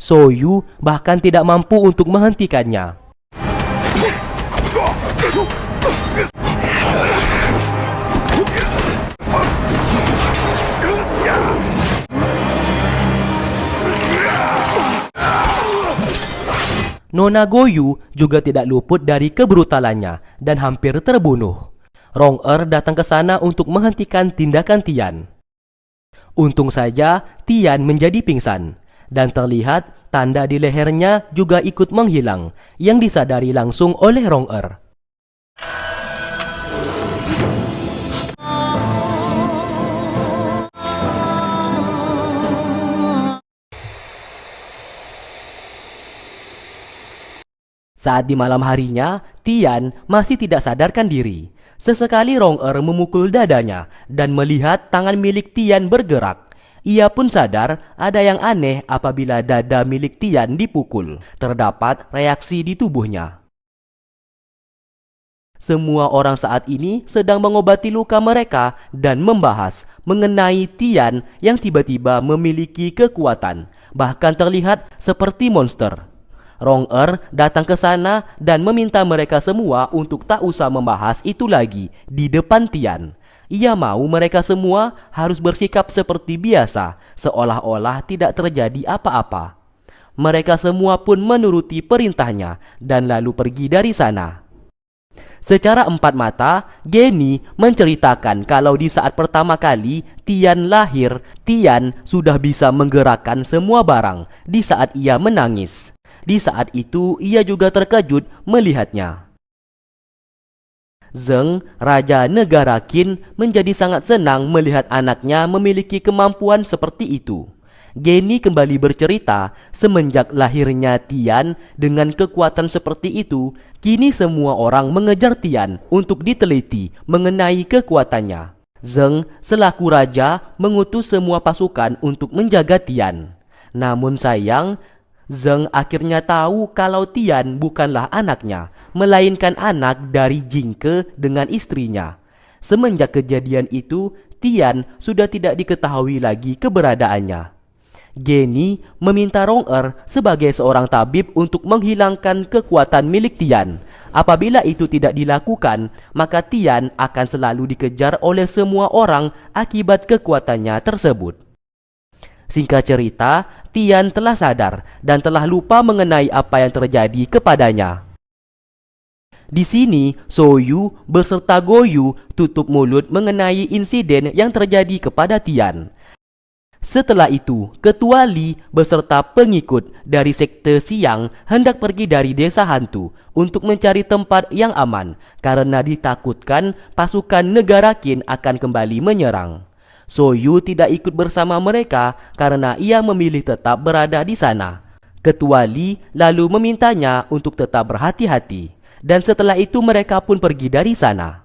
Soyu bahkan tidak mampu untuk menghentikannya. Nona Goyu juga tidak luput dari kebrutalannya dan hampir terbunuh. Rong-er datang ke sana untuk menghentikan tindakan Tian. Untung saja Tian menjadi pingsan, dan terlihat tanda di lehernya juga ikut menghilang, yang disadari langsung oleh Rong-er. Saat di malam harinya, Tian masih tidak sadarkan diri. Sesekali Rong-er memukul dadanya dan melihat tangan milik Tian bergerak. Ia pun sadar ada yang aneh apabila dada milik Tian dipukul. Terdapat reaksi di tubuhnya. Semua orang saat ini sedang mengobati luka mereka dan membahas mengenai Tian yang tiba-tiba memiliki kekuatan, bahkan terlihat seperti monster. Rong-er datang ke sana dan meminta mereka semua untuk tak usah membahas itu lagi di depan Tian. Ia mau mereka semua harus bersikap seperti biasa, seolah-olah tidak terjadi apa-apa. Mereka semua pun menuruti perintahnya dan lalu pergi dari sana. Secara empat mata, Geni menceritakan kalau di saat pertama kali Tian lahir, Tian sudah bisa menggerakkan semua barang di saat ia menangis. Di saat itu, ia juga terkejut melihatnya. Zeng, Raja Negara Qin, menjadi sangat senang melihat anaknya memiliki kemampuan seperti itu. Geni kembali bercerita, semenjak lahirnya Tian dengan kekuatan seperti itu, kini semua orang mengejar Tian untuk diteliti mengenai kekuatannya. Zeng, selaku raja, mengutus semua pasukan untuk menjaga Tian. Namun sayang, Zeng akhirnya tahu kalau Tian bukanlah anaknya, melainkan anak dari Jingke dengan istrinya. Semenjak kejadian itu, Tian sudah tidak diketahui lagi keberadaannya. Geni meminta Rong-er sebagai seorang tabib untuk menghilangkan kekuatan milik Tian. Apabila itu tidak dilakukan, maka Tian akan selalu dikejar oleh semua orang akibat kekuatannya tersebut. Singkat cerita, Tian telah sadar dan telah lupa mengenai apa yang terjadi kepadanya. Di sini, Soyu beserta Goyu tutup mulut mengenai insiden yang terjadi kepada Tian. Setelah itu, Ketua Li beserta pengikut dari sekte Siang hendak pergi dari desa hantu untuk mencari tempat yang aman karena ditakutkan pasukan negara Qin akan kembali menyerang. Soyu tidak ikut bersama mereka karena ia memilih tetap berada di sana. Ketua Li lalu memintanya untuk tetap berhati-hati, dan setelah itu mereka pun pergi dari sana.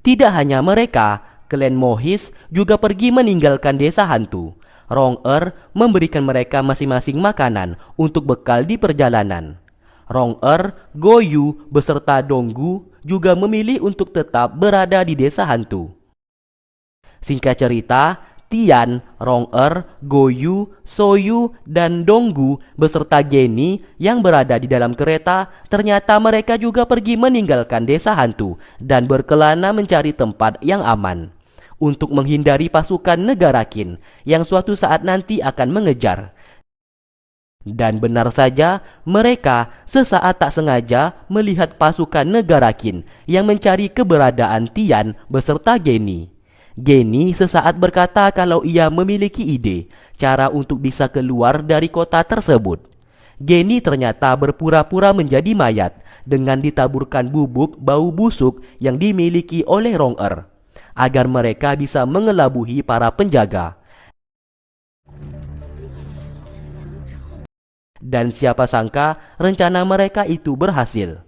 Tidak hanya mereka, klan Mohis juga pergi meninggalkan desa hantu. Rong-er memberikan mereka masing-masing makanan untuk bekal di perjalanan. Rong-er, Goyu beserta Donggu juga memilih untuk tetap berada di desa hantu. Singkat cerita, Tian, Rong-er, Goyu, Soyu, dan Donggu beserta Geni yang berada di dalam kereta, ternyata mereka juga pergi meninggalkan desa hantu dan berkelana mencari tempat yang aman untuk menghindari pasukan negara Qin yang suatu saat nanti akan mengejar. Dan benar saja, mereka sesaat tak sengaja melihat pasukan negara Qin yang mencari keberadaan Tian beserta Geni. Geni sesaat berkata kalau ia memiliki ide cara untuk bisa keluar dari kota tersebut. Geni ternyata berpura-pura menjadi mayat dengan ditaburkan bubuk bau busuk yang dimiliki oleh Rong-er agar mereka bisa mengelabuhi para penjaga. Dan siapa sangka rencana mereka itu berhasil.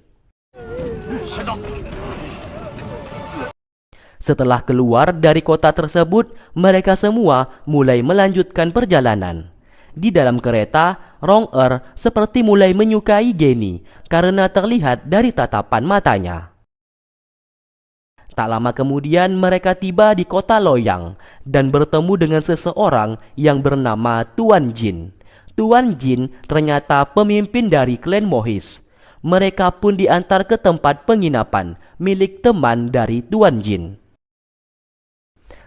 Setelah keluar dari kota tersebut, mereka semua mulai melanjutkan perjalanan. Di dalam kereta, Rong-er seperti mulai menyukai Geni karena terlihat dari tatapan matanya. Tak lama kemudian mereka tiba di kota Loyang dan bertemu dengan seseorang yang bernama Tuan Jin. Tuan Jin ternyata pemimpin dari klan Mohis. Mereka pun diantar ke tempat penginapan milik teman dari Tuan Jin.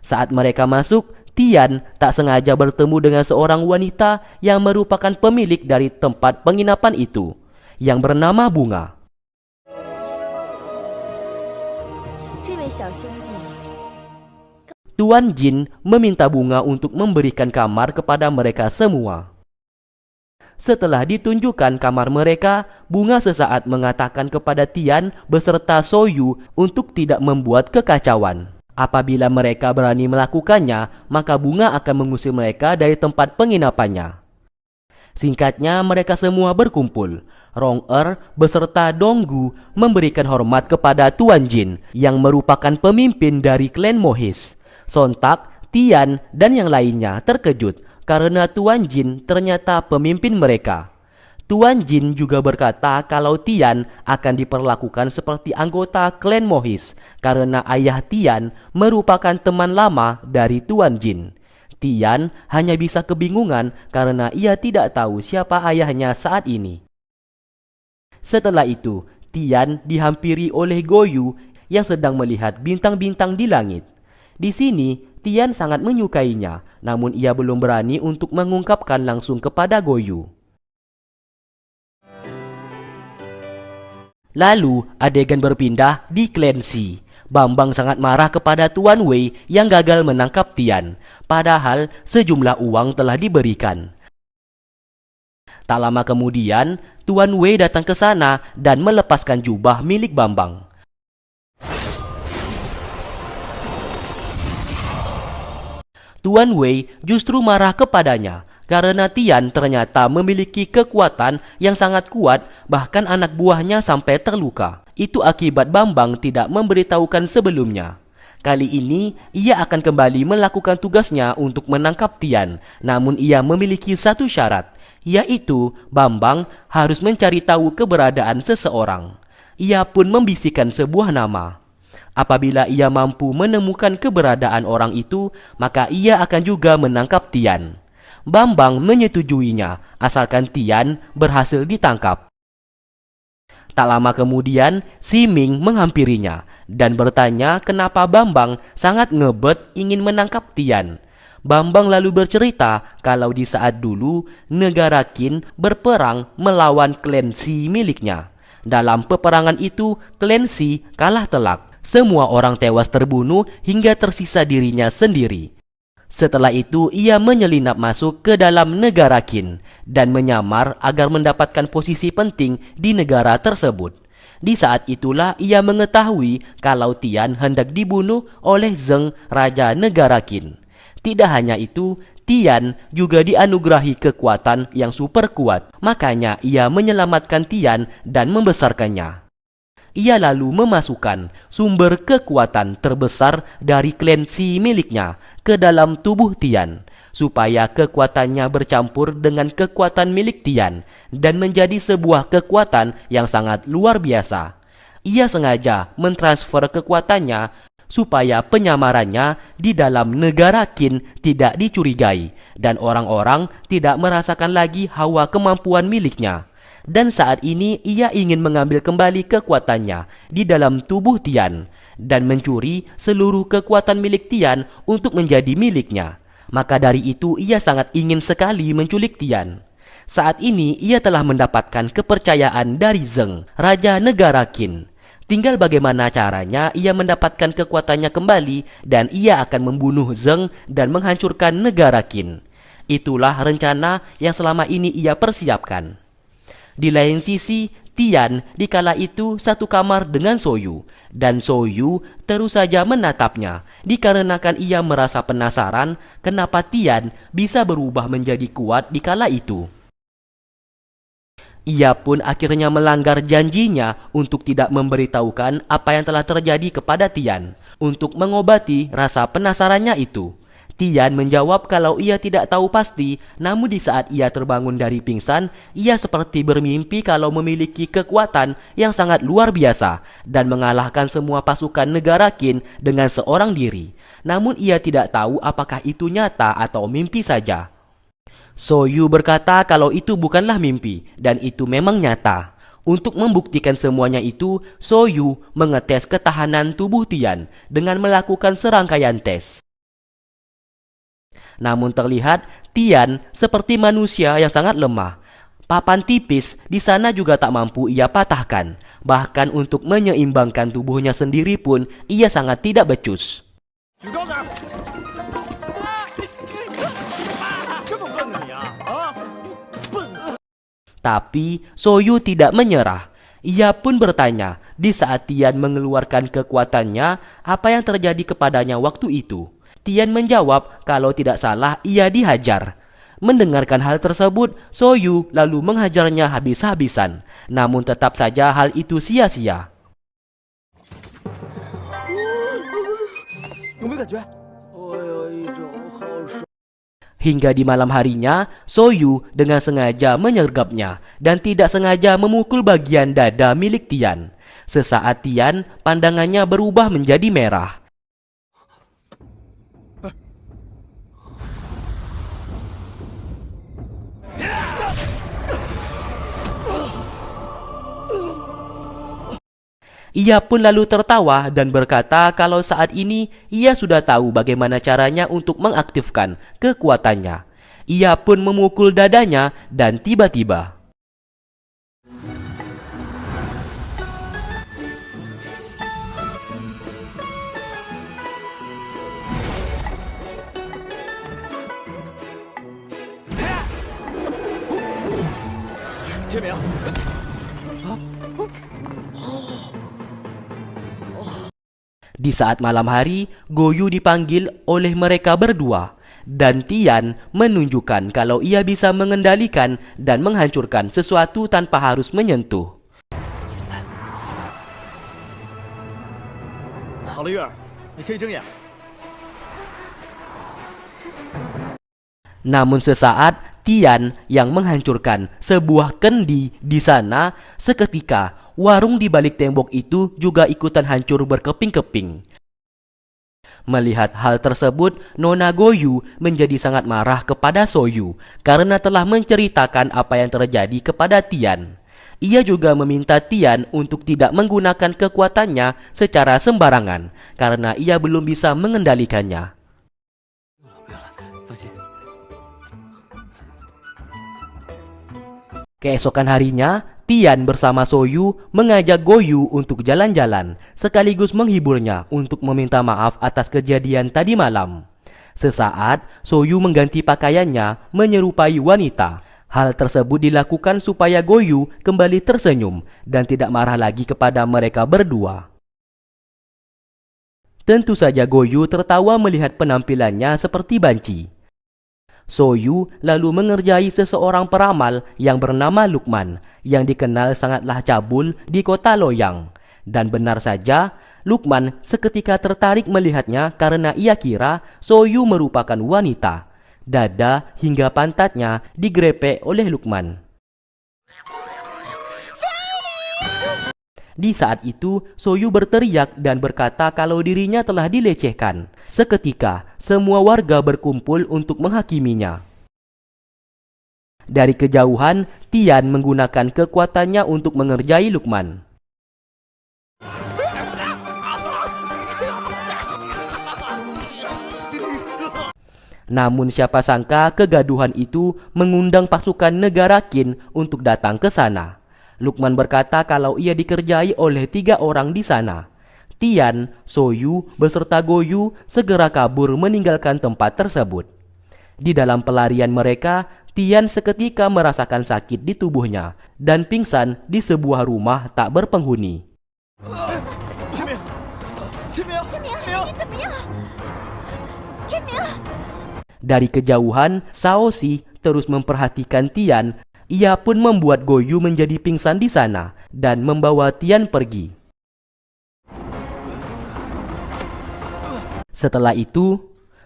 Saat mereka masuk, Tian tak sengaja bertemu dengan seorang wanita yang merupakan pemilik dari tempat penginapan itu, yang bernama Bunga. Tuan Jin meminta Bunga untuk memberikan kamar kepada mereka semua. Setelah ditunjukkan kamar mereka, Bunga sesaat mengatakan kepada Tian beserta Soyu untuk tidak membuat kekacauan. Apabila mereka berani melakukannya, maka Bunga akan mengusir mereka dari tempat penginapannya. Singkatnya, mereka semua berkumpul. Rong-er beserta Donggu memberikan hormat kepada Tuan Jin yang merupakan pemimpin dari klan Mohis. Sontak, Tian dan yang lainnya terkejut karena Tuan Jin ternyata pemimpin mereka. Tuan Jin juga berkata kalau Tian akan diperlakukan seperti anggota klan Mohis karena ayah Tian merupakan teman lama dari Tuan Jin. Tian hanya bisa kebingungan karena ia tidak tahu siapa ayahnya saat ini. Setelah itu, Tian dihampiri oleh Goyu yang sedang melihat bintang-bintang di langit. Di sini, Tian sangat menyukainya, namun ia belum berani untuk mengungkapkan langsung kepada Goyu. Lalu, adegan berpindah di klan Si. Bambang sangat marah kepada Tuan Wei yang gagal menangkap Tian, padahal sejumlah uang telah diberikan. Tak lama kemudian, Tuan Wei datang ke sana dan melepaskan jubah milik Bambang. Tuan Wei justru marah kepadanya karena Tian ternyata memiliki kekuatan yang sangat kuat, bahkan anak buahnya sampai terluka. Itu akibat Bambang tidak memberitahukan sebelumnya. Kali ini, ia akan kembali melakukan tugasnya untuk menangkap Tian, namun ia memiliki satu syarat, yaitu Bambang harus mencari tahu keberadaan seseorang. Ia pun membisikkan sebuah nama. Apabila ia mampu menemukan keberadaan orang itu, maka ia akan juga menangkap Tian. Bambang menyetujuinya, asalkan Tian berhasil ditangkap. Tak lama kemudian, Si Ming menghampirinya dan bertanya kenapa Bambang sangat ngebet ingin menangkap Tian. Bambang lalu bercerita kalau di saat dulu negara Qin berperang melawan klan Si miliknya. Dalam peperangan itu, klan Si kalah telak. Semua orang tewas terbunuh hingga tersisa dirinya sendiri. Setelah itu, ia menyelinap masuk ke dalam negara Qin dan menyamar agar mendapatkan posisi penting di negara tersebut. Di saat itulah ia mengetahui kalau Tian hendak dibunuh oleh Zheng, raja negara Qin. Tidak hanya itu, Tian juga dianugerahi kekuatan yang super kuat. Makanya ia menyelamatkan Tian dan membesarkannya. Ia lalu memasukkan sumber kekuatan terbesar dari klan Si miliknya ke dalam tubuh Tian, supaya kekuatannya bercampur dengan kekuatan milik Tian dan menjadi sebuah kekuatan yang sangat luar biasa. Ia sengaja mentransfer kekuatannya supaya penyamarannya di dalam negara Qin tidak dicurigai dan orang-orang tidak merasakan lagi hawa kemampuan miliknya. Dan saat ini ia ingin mengambil kembali kekuatannya di dalam tubuh Tian dan mencuri seluruh kekuatan milik Tian untuk menjadi miliknya. Maka dari itu ia sangat ingin sekali menculik Tian. Saat ini ia telah mendapatkan kepercayaan dari Zheng, raja negara Qin. Tinggal bagaimana caranya ia mendapatkan kekuatannya kembali dan ia akan membunuh Zheng dan menghancurkan negara Qin. Itulah rencana yang selama ini ia persiapkan. Di lain sisi, Tian di kala itu satu kamar dengan Soyu, dan Soyu terus saja menatapnya dikarenakan ia merasa penasaran kenapa Tian bisa berubah menjadi kuat di kala itu. Ia pun akhirnya melanggar janjinya untuk tidak memberitahukan apa yang telah terjadi kepada Tian untuk mengobati rasa penasarannya itu. Tian menjawab kalau ia tidak tahu pasti, namun di saat ia terbangun dari pingsan, ia seperti bermimpi kalau memiliki kekuatan yang sangat luar biasa dan mengalahkan semua pasukan negara Qin dengan seorang diri. Namun ia tidak tahu apakah itu nyata atau mimpi saja. Soyu berkata kalau itu bukanlah mimpi dan itu memang nyata. Untuk membuktikan semuanya itu, Soyu mengetes ketahanan tubuh Tian dengan melakukan serangkaian tes. Namun terlihat Tian seperti manusia yang sangat lemah. Papan tipis di sana juga tak mampu ia patahkan. Bahkan untuk menyeimbangkan tubuhnya sendiri pun ia sangat tidak becus. Tapi Soyu tidak menyerah. Ia pun bertanya di saat Tian mengeluarkan kekuatannya apa yang terjadi kepadanya waktu itu. Tian menjawab kalau tidak salah ia dihajar. Mendengarkan hal tersebut, Soyu lalu menghajarnya habis-habisan. Namun tetap saja hal itu sia-sia. Hingga di malam harinya, Soyu dengan sengaja menyergapnya dan tidak sengaja memukul bagian dada milik Tian. Sesaat Tian, pandangannya berubah menjadi merah. Ia pun lalu tertawa dan berkata kalau saat ini ia sudah tahu bagaimana caranya untuk mengaktifkan kekuatannya. Ia pun memukul dadanya dan tiba-tiba di saat malam hari, Goyu dipanggil oleh mereka berdua dan Tian menunjukkan kalau ia bisa mengendalikan dan menghancurkan sesuatu tanpa harus menyentuh. Namun sesaat Tian yang menghancurkan sebuah kendi di sana, seketika warung di balik tembok itu juga ikutan hancur berkeping-keping. Melihat hal tersebut, Nona Goyu menjadi sangat marah kepada Soyu karena telah menceritakan apa yang terjadi kepada Tian. Ia juga meminta Tian untuk tidak menggunakan kekuatannya secara sembarangan karena ia belum bisa mengendalikannya. Keesokan harinya, Tian bersama Soyu mengajak Goyu untuk jalan-jalan, sekaligus menghiburnya untuk meminta maaf atas kejadian tadi malam. Sesaat, Soyu mengganti pakaiannya menyerupai wanita. Hal tersebut dilakukan supaya Goyu kembali tersenyum dan tidak marah lagi kepada mereka berdua. Tentu saja Goyu tertawa melihat penampilannya seperti banci. Soyu lalu mengerjai seseorang peramal yang bernama Lukman yang dikenal sangatlah cabul di kota Loyang. Dan benar saja, Lukman seketika tertarik melihatnya karena ia kira Soyu merupakan wanita. Dada hingga pantatnya digrepe oleh Lukman. Di saat itu, Soyu berteriak dan berkata kalau dirinya telah dilecehkan. Seketika, semua warga berkumpul untuk menghakiminya. Dari kejauhan, Tian menggunakan kekuatannya untuk mengerjai Lukman. Namun siapa sangka kegaduhan itu mengundang pasukan negara Qin untuk datang ke sana. Lukman berkata kalau ia dikerjai oleh 3 orang di sana. Tian, Soyu, beserta Goyu segera kabur meninggalkan tempat tersebut. Di dalam pelarian mereka, Tian seketika merasakan sakit di tubuhnya dan pingsan di sebuah rumah tak berpenghuni. Dari kejauhan, Shaoxi terus memperhatikan Tian. Ia pun membuat Goyu menjadi pingsan di sana dan membawa Tian pergi. Setelah itu,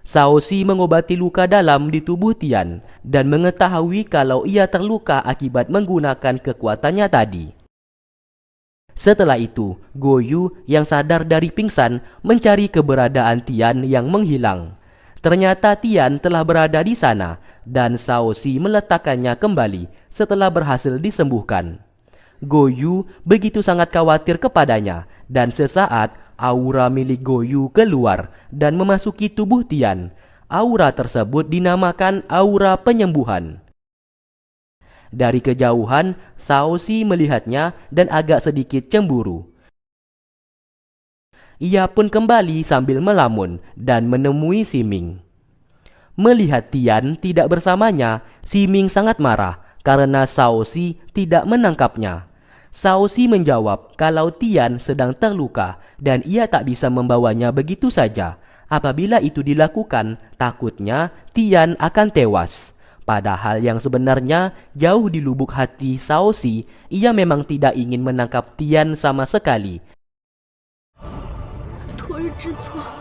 Shaoxi mengobati luka dalam di tubuh Tian dan mengetahui kalau ia terluka akibat menggunakan kekuatannya tadi. Setelah itu, Goyu yang sadar dari pingsan mencari keberadaan Tian yang menghilang. Ternyata Tian telah berada di sana dan Shaoxi meletakkannya kembali setelah berhasil disembuhkan. Goyu begitu sangat khawatir kepadanya dan sesaat aura milik Goyu keluar dan memasuki tubuh Tian. Aura tersebut dinamakan aura penyembuhan. Dari kejauhan, Shaoxi melihatnya dan agak sedikit cemburu. Ia pun kembali sambil melamun dan menemui Si Ming. Melihat Tian tidak bersamanya, Si Ming sangat marah karena Shaoxi tidak menangkapnya. Shaoxi menjawab kalau Tian sedang terluka dan ia tak bisa membawanya begitu saja. Apabila itu dilakukan, takutnya Tian akan tewas. Padahal yang sebenarnya jauh di lubuk hati Shaoxi, ia memang tidak ingin menangkap Tian sama sekali. 托日之错